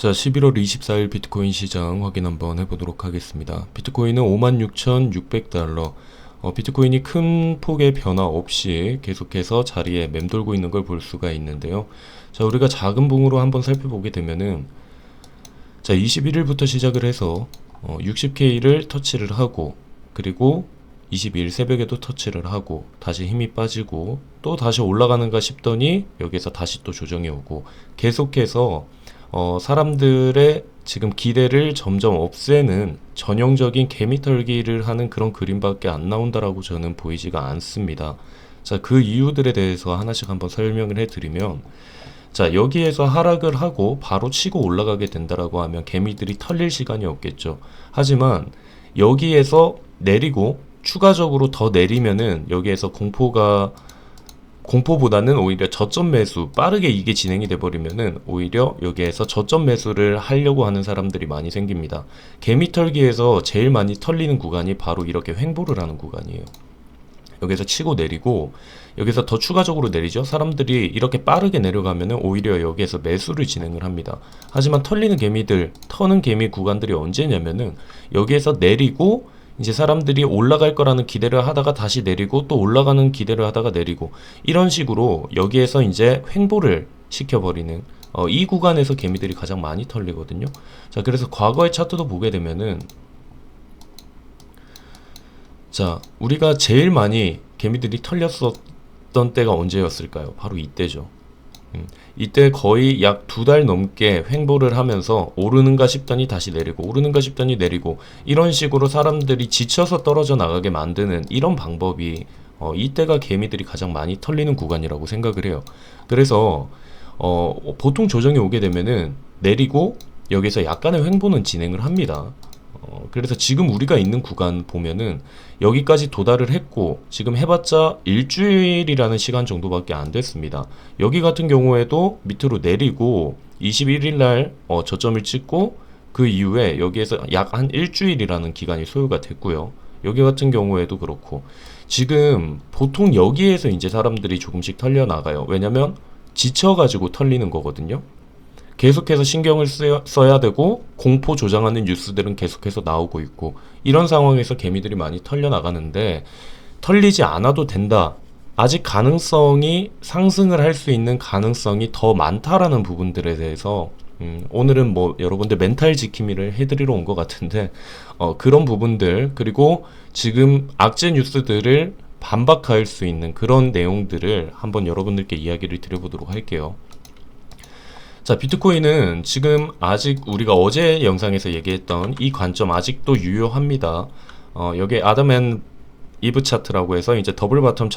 자, 11월 24일 비트코인 시장 확인 한번 해보도록 하겠습니다. 비트코인은 56,600달러, 비트코인이 큰 폭의 변화 없이 계속해서 자리에 맴돌고 있는 걸 볼 수가 있는데요. 자, 우리가 작은 봉으로 한번 살펴보게 되면은, 자, 21일부터 시작을 해서 60K를 터치를 하고, 그리고 22일 새벽에도 터치를 하고, 다시 힘이 빠지고, 또 다시 올라가는가 싶더니 여기서 다시 또 조정이 오고, 계속해서 사람들의 지금 기대를 점점 없애는 전형적인 개미털기를 하는 그런 그림밖에 안 나온다라고 저는 보이지가 않습니다. 자, 그 이유들에 대해서 하나씩 한번 설명을 해드리면, 자, 여기에서 하락을 하고 바로 치고 올라가게 된다라고 하면 개미들이 털릴 시간이 없겠죠. 하지만 여기에서 내리고 추가적으로 더 내리면은 여기에서 공포보다는 오히려 저점 매수, 빠르게 이게 진행이 돼버리면은 오히려 여기에서 저점 매수를 하려고 하는 사람들이 많이 생깁니다. 개미털기에서 제일 많이 털리는 구간이 바로 이렇게 횡보를 하는 구간이에요. 여기서 치고 내리고 여기서 더 추가적으로 내리죠. 사람들이 이렇게 빠르게 내려가면은 오히려 여기에서 매수를 진행을 합니다. 하지만 털리는 개미들, 터는 개미 구간들이 언제냐면은 여기에서 내리고 이제 사람들이 올라갈 거라는 기대를 하다가 다시 내리고 또 올라가는 기대를 하다가 내리고 이런 식으로 여기에서 이제 횡보를 시켜버리는 이 구간에서 개미들이 가장 많이 털리거든요. 자, 그래서 과거의 차트도 보게 되면은, 자, 우리가 제일 많이 개미들이 털렸었던 때가 언제였을까요? 바로 이때죠. 이때 거의 약 2달 넘게 횡보를 하면서 오르는가 싶더니 다시 내리고 오르는가 싶더니 내리고 이런 식으로 사람들이 지쳐서 떨어져 나가게 만드는 이런 방법이 이때가 개미들이 가장 많이 털리는 구간이라고 생각을 해요. 그래서 보통 조정이 오게 되면은 내리고 여기서 약간의 횡보는 진행을 합니다. 그래서 지금 우리가 있는 구간 보면은 여기까지 도달을 했고 지금 해봤자 일주일이라는 시간 정도밖에 안 됐습니다. 여기 같은 경우에도 밑으로 내리고 21일 날 저점을 찍고 그 이후에 여기에서 약 한 일주일이라는 기간이 소요가 됐고요. 여기 같은 경우에도 그렇고 지금 보통 여기에서 이제 사람들이 조금씩 털려 나가요. 왜냐면 지쳐가지고 털리는 거거든요. 계속해서 신경을 써야 되고 공포 조장하는 뉴스들은 계속해서 나오고 있고 이런 상황에서 개미들이 많이 털려 나가는데 털리지 않아도 된다. 아직 가능성이 상승을 할 수 있는 가능성이 더 많다라는 부분들에 대해서 오늘은 뭐 여러분들 멘탈 지킴이를 해드리러 온 것 같은데 그런 부분들 그리고 지금 악재 뉴스들을 반박할 수 있는 그런 내용들을 한번 여러분들께 이야기를 드려보도록 할게요. 자, 비트코인은 지금 아직 우리가 어제 영상에서 얘기했던 이 관점 아직도 유효합니다. 여기 아담 앤 이브 차트라고 해서 이제 더블 바텀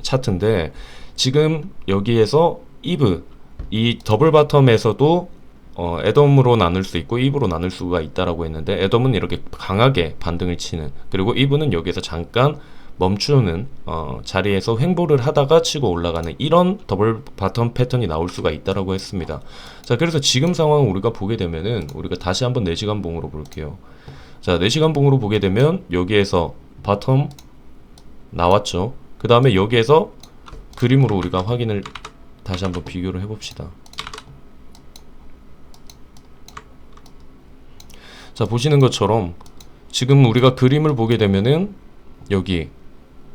차트인데 지금 여기에서 이브 이 더블 바텀에서도 애덤으로 나눌 수 있고 이브로 나눌 수가 있다라고 했는데 애덤은 이렇게 강하게 반등을 치는 그리고 이브는 여기에서 잠깐 멈추는 자리에서 횡보를 하다가 치고 올라가는 이런 더블 바텀 패턴이 나올 수가 있다라고 했습니다. 자, 그래서 지금 상황 우리가 보게 되면은 우리가 다시 한번 4시간 봉으로 볼게요. 자, 4시간 봉으로 보게 되면 여기에서 바텀 나왔죠. 그 다음에 여기에서 그림으로 우리가 확인을 다시 한번 비교를 해봅시다. 자, 보시는 것처럼 지금 우리가 그림을 보게 되면은 여기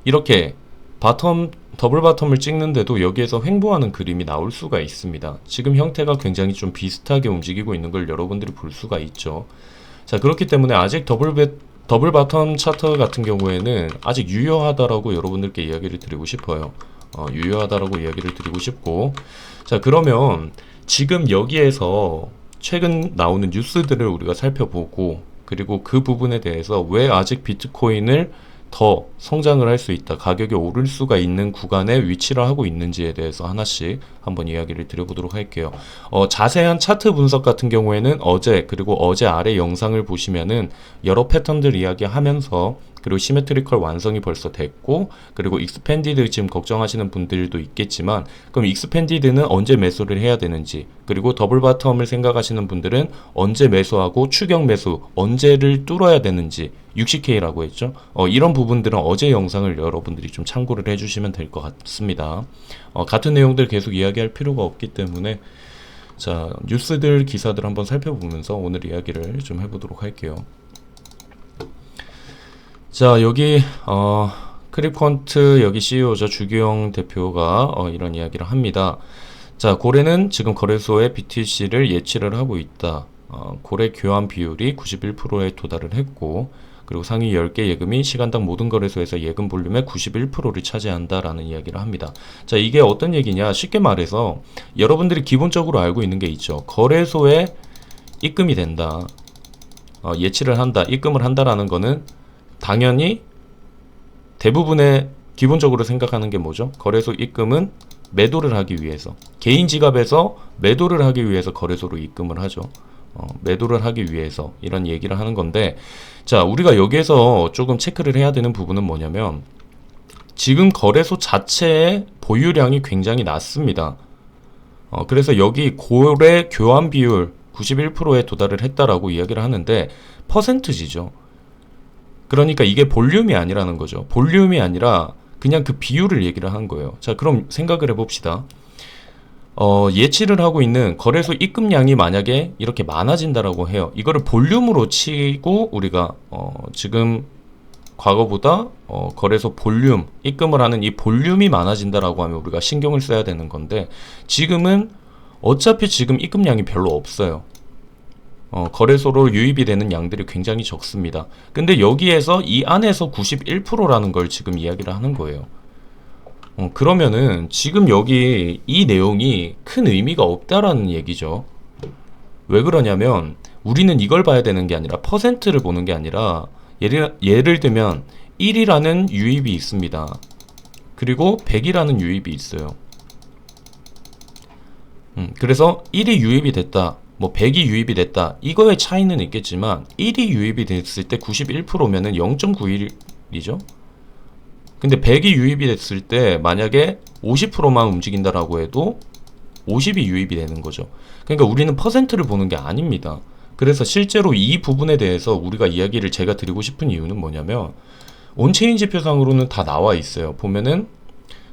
이렇게 더블 바텀을 찍는데도 여기에서 횡보하는 그림이 나올 수가 있습니다. 지금 형태가 굉장히 좀 비슷하게 움직이고 있는 걸 여러분들이 볼 수가 있죠. 자, 그렇기 때문에 아직 더블 바텀 차트 같은 경우에는 아직 유효하다라고 여러분들께 이야기를 드리고 싶어요. 유효하다라고 이야기를 드리고 싶고, 자, 그러면 지금 여기에서 최근 나오는 뉴스들을 우리가 살펴보고 그리고 그 부분에 대해서 왜 아직 비트코인을 더 성장을 할 수 있다, 가격이 오를 수가 있는 구간에 위치를 하고 있는지에 대해서 하나씩 한번 이야기를 드려보도록 할게요. 자세한 차트 분석 같은 경우에는 어제 그리고 어제 아래 영상을 보시면은 여러 패턴들 이야기하면서 그리고 시메트리컬 완성이 벌써 됐고 그리고 익스펜디드 지금 걱정하시는 분들도 있겠지만 그럼 익스펜디드는 언제 매수를 해야 되는지 그리고 더블 바텀을 생각하시는 분들은 언제 매수하고 추격 매수 언제를 뚫어야 되는지 60K라고 했죠. 이런 부분들은 어제 영상을 여러분들이 좀 참고를 해주시면 될 것 같습니다. 같은 내용들 계속 이야기할 필요가 없기 때문에 자, 뉴스들 기사들 한번 살펴보면서 오늘 이야기를 좀 해보도록 할게요. 자, 여기 크립퀀트 여기 CEO죠. 주기영 대표가 이런 이야기를 합니다. 자, 고래는 지금 거래소에 BTC를 예치를 하고 있다. 고래 교환 비율이 91%에 도달을 했고, 그리고 상위 10개 예금이 시간당 모든 거래소에서 예금 볼륨의 91%를 차지한다라는 이야기를 합니다. 자, 이게 어떤 얘기냐? 쉽게 말해서 여러분들이 기본적으로 알고 있는 게 있죠. 거래소에 입금이 된다. 예치를 한다. 입금을 한다라는 거는 당연히 대부분의 기본적으로 생각하는 게 뭐죠? 거래소 입금은 매도를 하기 위해서, 개인 지갑에서 매도를 하기 위해서 거래소로 입금을 하죠. 매도를 하기 위해서 이런 얘기를 하는 건데, 자, 우리가 여기에서 조금 체크를 해야 되는 부분은 뭐냐면, 지금 거래소 자체의 보유량이 굉장히 낮습니다. 그래서 여기 고래 교환 비율 91%에 도달을 했다라고 이야기를 하는데 퍼센트지죠. 그러니까 이게 볼륨이 아니라는 거죠. 볼륨이 아니라 그냥 그 비율을 얘기를 하는 거예요. 자, 그럼 생각을 해봅시다. 예치를 하고 있는 거래소 입금량이 만약에 이렇게 많아진다라고 해요. 이거를 볼륨으로 치고 우리가 지금 과거보다 거래소 볼륨, 입금을 하는 이 볼륨이 많아진다라고 하면 우리가 신경을 써야 되는 건데, 지금은 어차피 지금 입금량이 별로 없어요. 거래소로 유입이 되는 양들이 굉장히 적습니다. 근데 여기에서 이 안에서 91%라는 걸 지금 이야기를 하는 거예요. 그러면은 지금 여기 이 내용이 큰 의미가 없다라는 얘기죠. 왜 그러냐면 우리는 이걸 봐야 되는 게 아니라 퍼센트를 보는 게 아니라 예를 들면 1이라는 유입이 있습니다. 그리고 100이라는 유입이 있어요. 그래서 1이 유입이 됐다, 뭐 100이 유입이 됐다, 이거의 차이는 있겠지만 1이 유입이 됐을 때 91%면은 0.91이죠. 근데 100이 유입이 됐을 때 만약에 50%만 움직인다라고 해도 50이 유입이 되는 거죠. 그러니까 우리는 퍼센트를 보는 게 아닙니다. 그래서 실제로 이 부분에 대해서 우리가 이야기를 제가 드리고 싶은 이유는 뭐냐면, 온체인 지표상으로는 다 나와 있어요. 보면은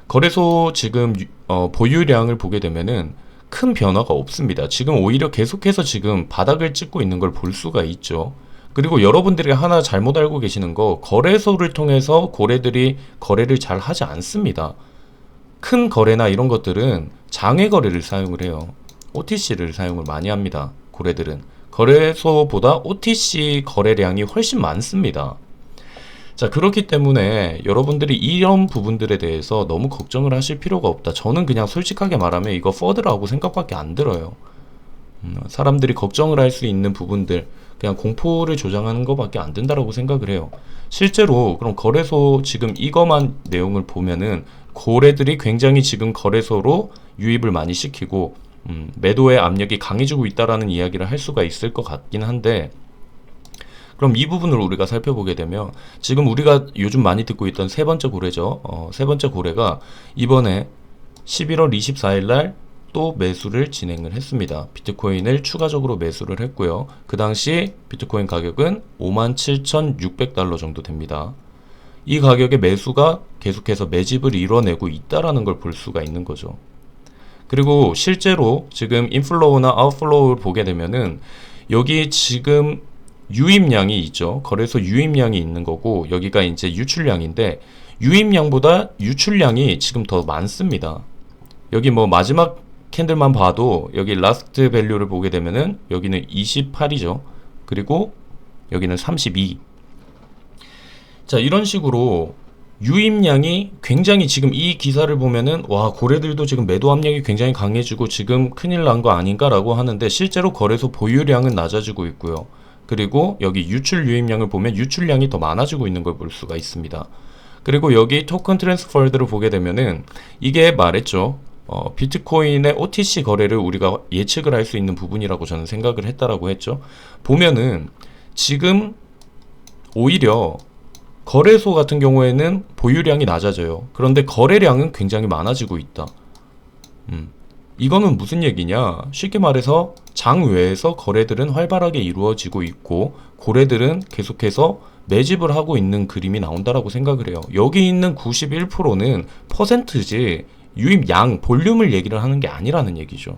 거래소 지금 보유량을 보게 되면은 큰 변화가 없습니다. 지금 오히려 계속해서 지금 바닥을 찍고 있는 걸 볼 수가 있죠. 그리고 여러분들이 하나 잘못 알고 계시는 거, 거래소를 통해서 고래들이 거래를 잘 하지 않습니다. 큰 거래나 이런 것들은 장외 거래를 사용을 해요. OTC를 사용을 많이 합니다. 고래들은 거래소보다 OTC 거래량이 훨씬 많습니다. 자, 그렇기 때문에 여러분들이 이런 부분들에 대해서 너무 걱정을 하실 필요가 없다. 저는 그냥 솔직하게 말하면 이거 퍼드라고 생각밖에 안 들어요. 사람들이 걱정을 할 수 있는 부분들, 그냥 공포를 조장하는 것밖에 안 된다라고 생각을 해요. 실제로 그럼 거래소 지금 이것만 내용을 보면은 고래들이 굉장히 지금 거래소로 유입을 많이 시키고 매도의 압력이 강해지고 있다라는 이야기를 할 수가 있을 것 같긴 한데, 그럼 이 부분을 우리가 살펴보게 되면 지금 우리가 요즘 많이 듣고 있던 세 번째 고래죠. 세 번째 고래가 이번에 11월 24일 날 또 매수를 진행을 했습니다. 비트코인을 추가적으로 매수를 했고요. 그 당시 비트코인 가격은 57,600달러 정도 됩니다. 이 가격의 매수가 계속해서 매집을 이뤄내고 있다라는 걸 볼 수가 있는 거죠. 그리고 실제로 지금 인플로우나 아웃플로우를 보게 되면은 여기 지금 유입량이 있죠. 거래소 유입량이 있는 거고, 여기가 이제 유출량인데 유입량보다 유출량이 지금 더 많습니다. 여기 뭐 마지막 캔들만 봐도 여기 라스트 밸류를 보게 되면은 여기는 28이죠. 그리고 여기는 32. 자, 이런 식으로 유입량이 굉장히, 지금 이 기사를 보면은 와, 고래들도 지금 매도 압력이 굉장히 강해지고 지금 큰일 난 거 아닌가라고 하는데, 실제로 거래소 보유량은 낮아지고 있고요. 그리고 여기 유출 유입량을 보면 유출량이 더 많아지고 있는 걸 볼 수가 있습니다. 그리고 여기 토큰 트랜스퍼드를 보게 되면은 이게 말했죠. 비트코인의 OTC 거래를 우리가 예측을 할 수 있는 부분이라고 저는 생각을 했다라고 했죠. 보면은 지금 오히려 거래소 같은 경우에는 보유량이 낮아져요. 그런데 거래량은 굉장히 많아지고 있다. 이거는 무슨 얘기냐? 쉽게 말해서 장외에서 거래들은 활발하게 이루어지고 있고 고래들은 계속해서 매집을 하고 있는 그림이 나온다라고 생각을 해요. 여기 있는 91%는 퍼센트지 유입량, 볼륨을 얘기를 하는 게 아니라는 얘기죠.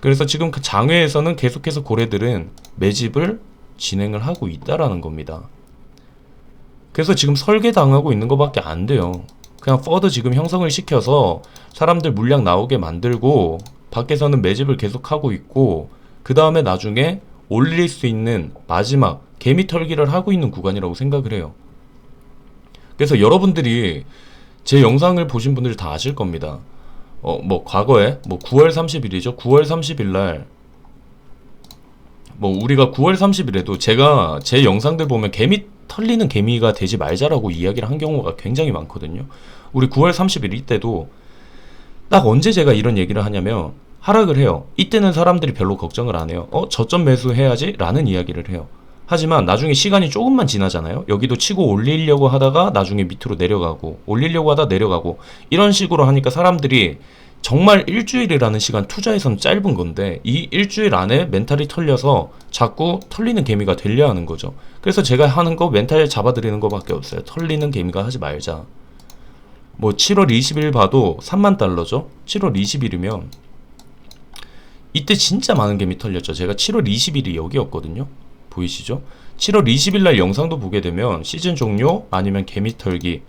그래서 지금 그 장외에서는 계속해서 고래들은 매집을 진행을 하고 있다라는 겁니다. 그래서 지금 설계당하고 있는 것밖에 안 돼요. 그냥 퍼드 지금 형성을 시켜서 사람들 물량 나오게 만들고 밖에서는 매집을 계속하고 있고 그 다음에 나중에 올릴 수 있는 마지막 개미 털기를 하고 있는 구간이라고 생각을 해요. 그래서 여러분들이 제 영상을 보신 분들이 다 아실 겁니다. 뭐 과거에 뭐 9월 30일이죠. 9월 30일 날 뭐 우리가 9월 30일에도 제가 제 영상들 보면 개미 털리는 개미가 되지 말자라고 이야기를 한 경우가 굉장히 많거든요. 우리 9월 30일 이때도 딱 언제 제가 이런 얘기를 하냐면 하락을 해요. 이때는 사람들이 별로 걱정을 안 해요. 저점 매수해야지 라는 이야기를 해요. 하지만 나중에 시간이 조금만 지나잖아요. 여기도 치고 올리려고 하다가 나중에 밑으로 내려가고 올리려고 하다 내려가고 이런 식으로 하니까 사람들이 정말 일주일이라는 시간 투자해서는 짧은 건데 이 일주일 안에 멘탈이 털려서 자꾸 털리는 개미가 되려 하는 거죠. 그래서 제가 하는 거 멘탈 잡아드리는 거밖에 없어요. 털리는 개미가 하지 말자. 뭐 7월 20일 봐도 3만 달러죠. 7월 20일이면 이때 진짜 많은 개미 털렸죠. 제가 7월 20일이 여기였거든요. 보이시죠? 7월 20일 날 영상도 보게 되면 시즌 종료 아니면 개미 털기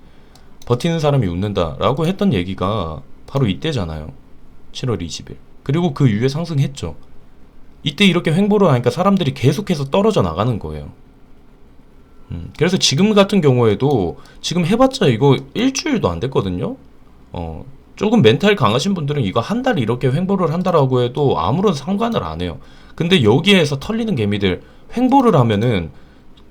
버티는 사람이 웃는다 라고 했던 얘기가 바로 이때잖아요. 7월 20일. 그리고 그 이후에 상승했죠. 이때 이렇게 횡보를 하니까 사람들이 계속해서 떨어져 나가는 거예요. 그래서 지금 같은 경우에도 지금 해봤자 이거 일주일도 안 됐거든요. 조금 멘탈 강하신 분들은 이거 한 달 이렇게 횡보를 한다라고 해도 아무런 상관을 안 해요. 근데 여기에서 털리는 개미들 횡보를 하면은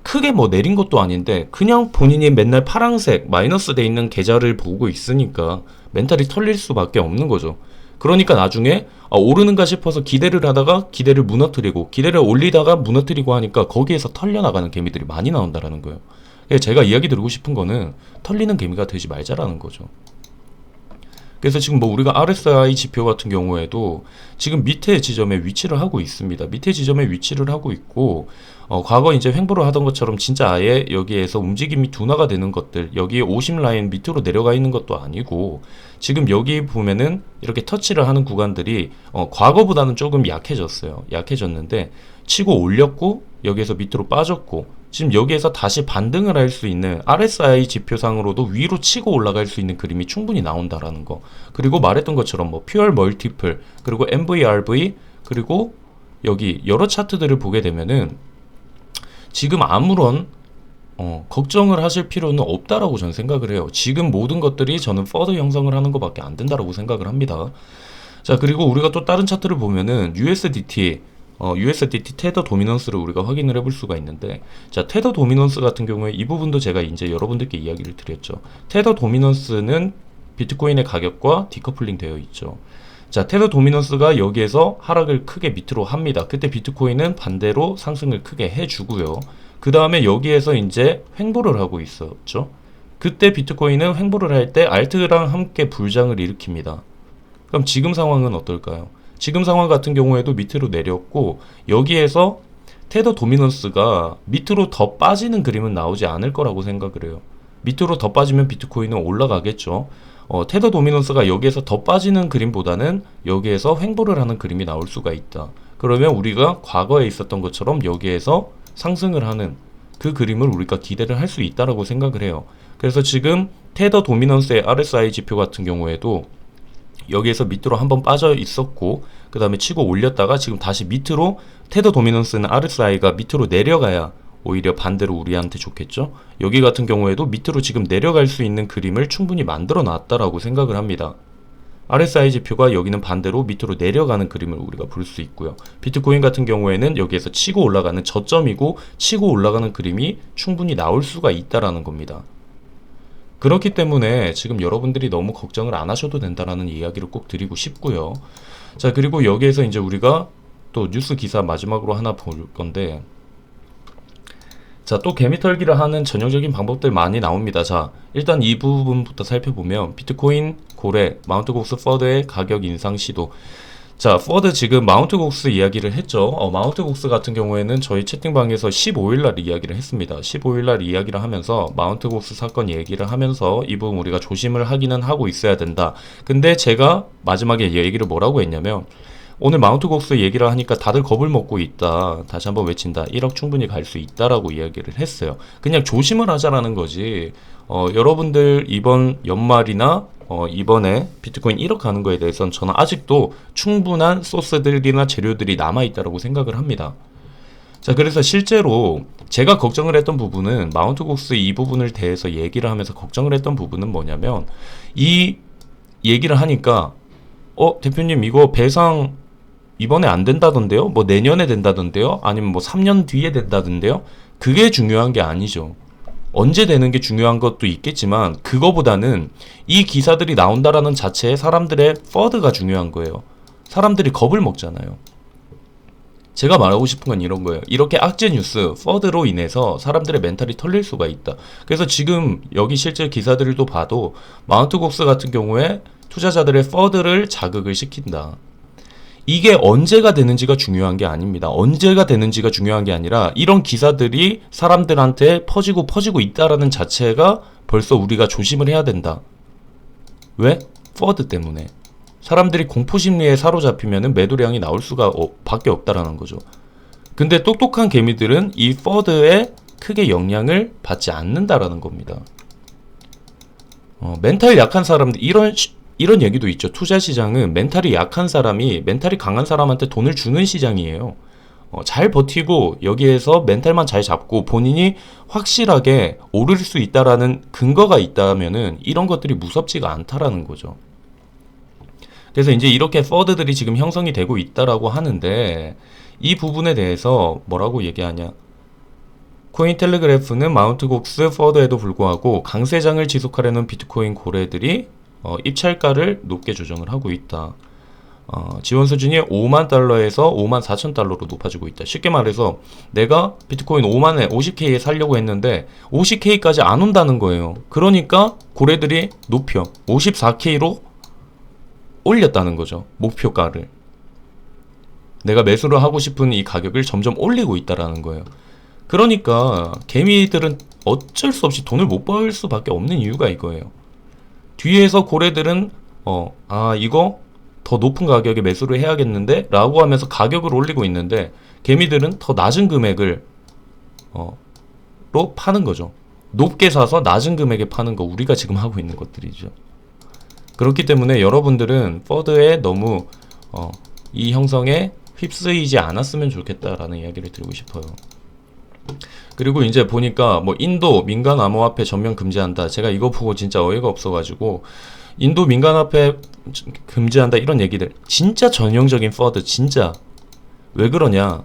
크게 뭐 내린 것도 아닌데 그냥 본인이 맨날 파랑색 마이너스 돼 있는 계좌를 보고 있으니까 멘탈이 털릴 수밖에 없는 거죠. 그러니까 나중에 오르는가 싶어서 기대를 하다가 기대를 무너뜨리고 기대를 올리다가 무너뜨리고 하니까 거기에서 털려나가는 개미들이 많이 나온다라는 거예요. 제가 이야기 드리고 싶은 거는 털리는 개미가 되지 말자라는 거죠. 그래서 지금 뭐 우리가 RSI 지표 같은 경우에도 지금 밑에 지점에 위치를 하고 있습니다. 밑에 지점에 위치를 하고 있고 과거 이제 횡보를 하던 것처럼 진짜 아예 여기에서 움직임이 둔화가 되는 것들 여기 50 라인 밑으로 내려가 있는 것도 아니고 지금 여기 보면은 이렇게 터치를 하는 구간들이 과거보다는 조금 약해졌어요. 약해졌는데 치고 올렸고 여기에서 밑으로 빠졌고 지금 여기에서 다시 반등을 할 수 있는 RSI 지표상으로도 위로 치고 올라갈 수 있는 그림이 충분히 나온다라는 거. 그리고 말했던 것처럼 뭐 퓨얼 멀티플 그리고 MVRV 그리고 여기 여러 차트들을 보게 되면은 지금 아무런 걱정을 하실 필요는 없다라고 저는 생각을 해요. 지금 모든 것들이 저는 퍼드 형성을 하는 것밖에 안 된다라고 생각을 합니다. 자, 그리고 우리가 또 다른 차트를 보면은 USDT 테더 도미넌스를 우리가 확인을 해볼 수가 있는데 자 테더 도미넌스 같은 경우에 이 부분도 제가 이제 여러분들께 이야기를 드렸죠. 테더 도미넌스는 비트코인의 가격과 디커플링 되어 있죠. 자 테더 도미넌스가 여기에서 하락을 크게 밑으로 합니다. 그때 비트코인은 반대로 상승을 크게 해주고요. 그 다음에 여기에서 이제 횡보를 하고 있었죠. 그때 비트코인은 횡보를 할 때 알트랑 함께 불장을 일으킵니다. 그럼 지금 상황은 어떨까요? 지금 상황 같은 경우에도 밑으로 내렸고 여기에서 테더 도미넌스가 밑으로 더 빠지는 그림은 나오지 않을 거라고 생각을 해요. 밑으로 더 빠지면 비트코인은 올라가겠죠. 테더 도미넌스가 여기에서 더 빠지는 그림보다는 여기에서 횡보를 하는 그림이 나올 수가 있다. 그러면 우리가 과거에 있었던 것처럼 여기에서 상승을 하는 그 그림을 우리가 기대를 할 수 있다라고 생각을 해요. 그래서 지금 테더 도미넌스의 RSI 지표 같은 경우에도 여기에서 밑으로 한번 빠져 있었고 그 다음에 치고 올렸다가 지금 다시 밑으로 테더 도미넌스는 RSI가 밑으로 내려가야 오히려 반대로 우리한테 좋겠죠. 여기 같은 경우에도 밑으로 지금 내려갈 수 있는 그림을 충분히 만들어 놨다라고 생각을 합니다. RSI 지표가 여기는 반대로 밑으로 내려가는 그림을 우리가 볼 수 있고요. 비트코인 같은 경우에는 여기에서 치고 올라가는 저점이고 치고 올라가는 그림이 충분히 나올 수가 있다라는 겁니다. 그렇기 때문에 지금 여러분들이 너무 걱정을 안 하셔도 된다라는 이야기를 꼭 드리고 싶고요. 자, 그리고 여기에서 이제 우리가 또 뉴스 기사 마지막으로 하나 볼 건데, 자, 또 개미털기를 하는 전형적인 방법들 많이 나옵니다. 자, 일단 이 부분부터 살펴보면 비트코인, 고래, 마운트곡스 퍼드의 가격 인상 시도. 자, 퍼드 지금 마운트곡스 이야기를 했죠. 마운트곡스 같은 경우에는 저희 채팅방에서 15일날 이야기를 했습니다. 15일날 이야기를 하면서 마운트곡스 사건 얘기를 하면서 이 부분 우리가 조심을 하기는 하고 있어야 된다. 근데 제가 마지막에 얘기를 뭐라고 했냐면 오늘 마운트 곡스 얘기를 하니까 다들 겁을 먹고 있다. 다시 한번 외친다. 1억 충분히 갈 수 있다라고 이야기를 했어요. 그냥 조심을 하자라는 거지. 여러분들 이번 연말이나 이번에 비트코인 1억 가는 거에 대해서는 저는 아직도 충분한 소스들이나 재료들이 남아있다고 생각을 합니다. 자, 그래서 실제로 제가 걱정을 했던 부분은 마운트 곡스 이 부분을 대해서 얘기를 하면서 걱정을 했던 부분은 뭐냐면 이 얘기를 하니까 대표님 이거 배상 이번에 안 된다던데요? 뭐 내년에 된다던데요? 아니면 뭐 3년 뒤에 된다던데요? 그게 중요한 게 아니죠. 언제 되는 게 중요한 것도 있겠지만 그거보다는 이 기사들이 나온다라는 자체에 사람들의 퍼드가 중요한 거예요. 사람들이 겁을 먹잖아요. 제가 말하고 싶은 건 이런 거예요. 이렇게 악재 뉴스, 퍼드로 인해서 사람들의 멘탈이 털릴 수가 있다. 그래서 지금 여기 실제 기사들도 봐도 마운트 곡스 같은 경우에 투자자들의 퍼드를 자극을 시킨다. 이게 언제가 되는지가 중요한 게 아닙니다. 언제가 되는지가 중요한 게 아니라 이런 기사들이 사람들한테 퍼지고 있다라는 자체가 벌써 우리가 조심을 해야 된다. 왜? 퍼드 때문에. 사람들이 공포심리에 사로잡히면 매도량이 나올 수가 밖에 없다라는 거죠. 근데 똑똑한 개미들은 이 퍼드에 크게 영향을 받지 않는다라는 겁니다. 멘탈 약한 사람들 이런 얘기도 있죠. 투자 시장은 멘탈이 약한 사람이 멘탈이 강한 사람한테 돈을 주는 시장이에요. 잘 버티고 여기에서 멘탈만 잘 잡고 본인이 확실하게 오를 수 있다라는 근거가 있다면은 이런 것들이 무섭지가 않다라는 거죠. 그래서 이제 이렇게 퍼드들이 지금 형성이 되고 있다라고 하는데 이 부분에 대해서 뭐라고 얘기하냐? 코인텔레그래프는 마운트 곡스 퍼드에도 불구하고 강세장을 지속하려는 비트코인 고래들이 입찰가를 높게 조정을 하고 있다. 지원 수준이 5만 달러에서 5만 4천 달러로 높아지고 있다. 쉽게 말해서 내가 비트코인 5만에 50K에 살려고 했는데 50K까지 안 온다는 거예요. 그러니까 고래들이 높여 54K로 올렸다는 거죠. 목표가를. 내가 매수를 하고 싶은 이 가격을 점점 올리고 있다라는 거예요. 그러니까 개미들은 어쩔 수 없이 돈을 못 벌 수밖에 없는 이유가 이거예요. 뒤에서 고래들은 이거 더 높은 가격에 매수를 해야겠는데 라고 하면서 가격을 올리고 있는데 개미들은 더 낮은 금액을 로 파는 거죠. 높게 사서 낮은 금액에 파는 거 우리가 지금 하고 있는 것들이죠. 그렇기 때문에 여러분들은 퍼드에 너무 이 형성에 휩쓰이지 않았으면 좋겠다라는 이야기를 드리고 싶어요. 그리고 이제 보니까 뭐 인도 민간 암호화폐 전면 금지한다. 제가 이거 보고 진짜 어이가 없어가지고 인도 민간화폐 금지한다 이런 얘기들 진짜 전형적인 퍼드. 진짜 왜 그러냐?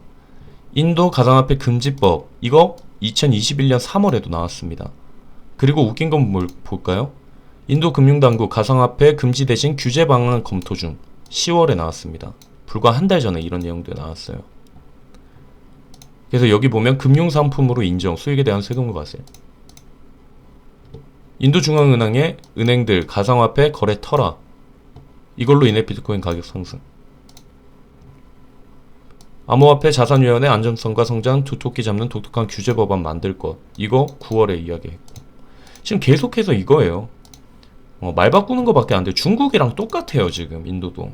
인도 가상화폐 금지법 이거 2021년 3월에도 나왔습니다. 그리고 웃긴 건 뭘 볼까요? 인도 금융당국 가상화폐 금지 대신 규제 방안 검토 중 10월에 나왔습니다. 불과 한 달 전에 이런 내용도 나왔어요. 그래서 여기 보면 금융상품으로 인정, 수익에 대한 세금과 과세. 인도 중앙은행의 은행들 가상화폐 거래 터라. 이걸로 인해 비트코인 가격 상승. 암호화폐 자산위원회 안정성과 성장 두토끼 잡는 독특한 규제 법안 만들 것. 이거 9월에 이야기했고. 지금 계속해서 이거예요. 말 바꾸는 것밖에 안 돼. 중국이랑 똑같아요 지금 인도도.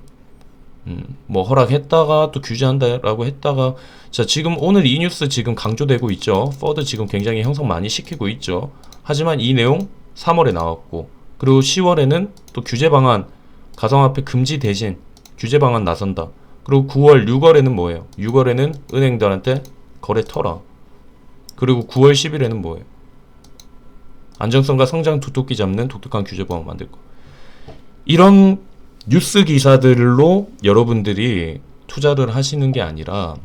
뭐 허락했다가 또 규제한다라고 했다가 자 지금 오늘 이 뉴스 지금 강조되고 있죠. 퍼드 지금 굉장히 형성 많이 시키고 있죠. 하지만 이 내용 3월에 나왔고 그리고 10월에는 또 규제 방안 가상화폐 금지 대신 규제 방안 나선다. 그리고 9월 6월에는 뭐예요? 6월에는 은행들한테 거래 터라. 그리고 9월 10일에는 뭐예요? 안정성과 성장 두토끼 잡는 독특한 규제 법안 만들 거. 이런 뉴스 기사들로 여러분들이 투자를 하시는 게 아니라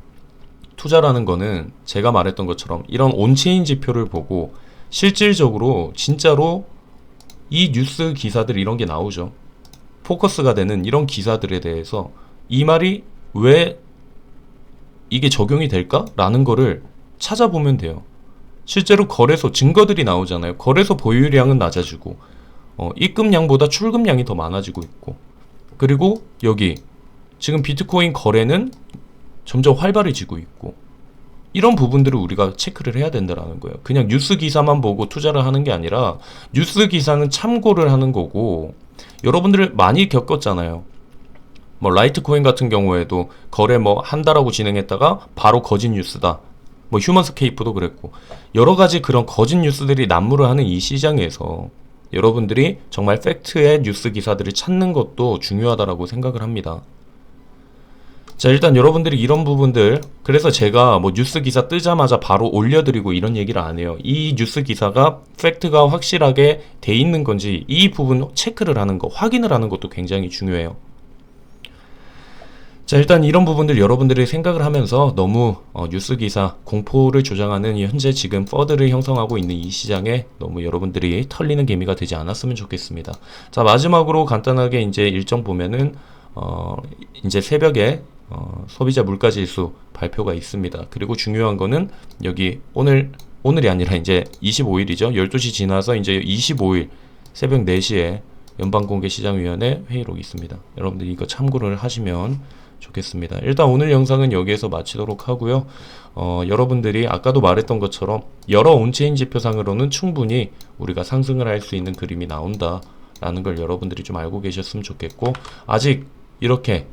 투자라는 거는 제가 말했던 것처럼 이런 온체인 지표를 보고 실질적으로 진짜로 이 뉴스 기사들 이런 게 나오죠. 포커스가 되는 이런 기사들에 대해서 이 말이 왜 이게 적용이 될까? 라는 거를 찾아보면 돼요. 실제로 거래소 증거들이 나오잖아요. 거래소 보유량은 낮아지고 입금량보다 출금량이 더 많아지고 있고 그리고 여기 지금 비트코인 거래는 점점 활발해지고 있고 이런 부분들을 우리가 체크를 해야 된다는 거예요. 그냥 뉴스 기사만 보고 투자를 하는 게 아니라 뉴스 기사는 참고를 하는 거고 여러분들 많이 겪었잖아요. 뭐 라이트코인 같은 경우에도 거래 뭐 한 달하고 진행했다가 바로 거짓 뉴스다. 뭐 휴먼스케이프도 그랬고 여러 가지 그런 거짓 뉴스들이 난무를 하는 이 시장에서 여러분들이 정말 팩트의 뉴스 기사들을 찾는 것도 중요하다라고 생각을 합니다. 자, 일단 여러분들이 이런 부분들, 그래서 제가 뭐 뉴스 기사 뜨자마자 바로 올려드리고 이런 얘기를 안 해요. 이 뉴스 기사가 팩트가 확실하게 돼 있는 건지 이 부분 체크를 하는 거, 확인을 하는 것도 굉장히 중요해요. 자, 일단 이런 부분들 여러분들이 생각을 하면서 너무 뉴스 기사 공포를 조장하는 현재 지금 퍼드를 형성하고 있는 이 시장에 너무 여러분들이 털리는 개미가 되지 않았으면 좋겠습니다. 자, 마지막으로 간단하게 이제 일정 보면은 이제 새벽에 소비자 물가지수 발표가 있습니다. 그리고 중요한 거는 여기 오늘이 아니라 이제 25일이죠. 12시 지나서 이제 25일 새벽 4시에 연방공개시장위원회 회의록이 있습니다. 여러분들이 이거 참고를 하시면 좋겠습니다. 일단 오늘 영상은 여기에서 마치도록 하고요. 여러분들이 아까도 말했던 것처럼 여러 온체인 지표상으로는 충분히 우리가 상승을 할 수 있는 그림이 나온다 라는 걸 여러분들이 좀 알고 계셨으면 좋겠고, 아직 이렇게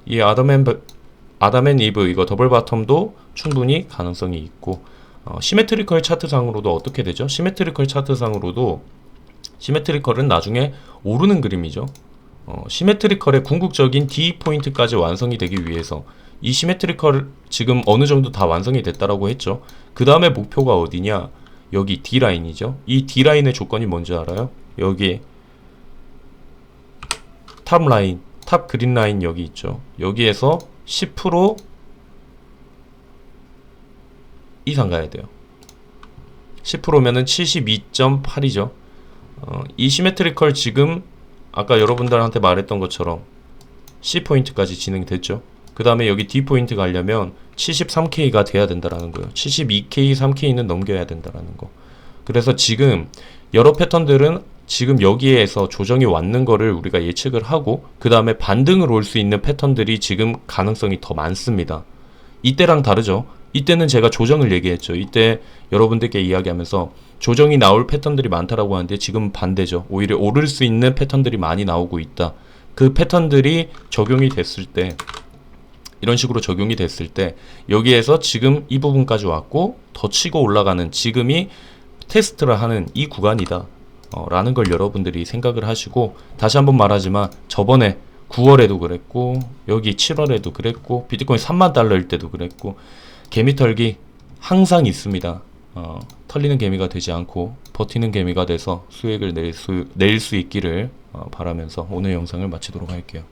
이 아담 앤 이브 이거 더블 바텀도 충분히 가능성이 있고, 시메트리컬 차트상으로도 어떻게 되죠? 시메트리컬 차트상으로도 시메트리컬은 나중에 오르는 그림이죠. 시메트리컬의 궁극적인 D 포인트까지 완성이 되기 위해서 이 시메트리컬 지금 어느 정도 다 완성이 됐다라고 했죠. 그 다음에 목표가 어디냐? 여기 D 라인이죠. 이 D 라인의 조건이 뭔지 알아요? 여기 탑 라인, 탑 그린 라인 여기 있죠. 여기에서 10% 이상 가야 돼요. 10%면은 72.8이죠. 이 시메트리컬 지금 아까 여러분들한테 말했던 것처럼 C포인트까지 진행됐죠. 그 다음에 여기 D포인트 가려면 73K가 돼야 된다라는 거예요. 72K, 3K는 넘겨야 된다라는 거. 그래서 지금 여러 패턴들은 지금 여기에서 조정이 왔는 거를 우리가 예측을 하고, 그 다음에 반등을 올 수 있는 패턴들이 지금 가능성이 더 많습니다. 이때랑 다르죠. 이때는 제가 조정을 얘기했죠. 이때 여러분들께 이야기하면서 조정이 나올 패턴들이 많다라고 하는데 지금 반대죠. 오히려 오를 수 있는 패턴들이 많이 나오고 있다. 그 패턴들이 적용이 됐을 때, 이런 식으로 적용이 됐을 때 여기에서 지금 이 부분까지 왔고 더 치고 올라가는 지금이 테스트를 하는 이 구간이다 라는 걸 여러분들이 생각을 하시고, 다시 한번 말하지만 저번에 9월에도 그랬고 여기 7월에도 그랬고 비트코인 3만 달러일 때도 그랬고 개미털기 항상 있습니다. 털리는 개미가 되지 않고 버티는 개미가 돼서 수익을 낼 수 있기를 바라면서 오늘 영상을 마치도록 할게요.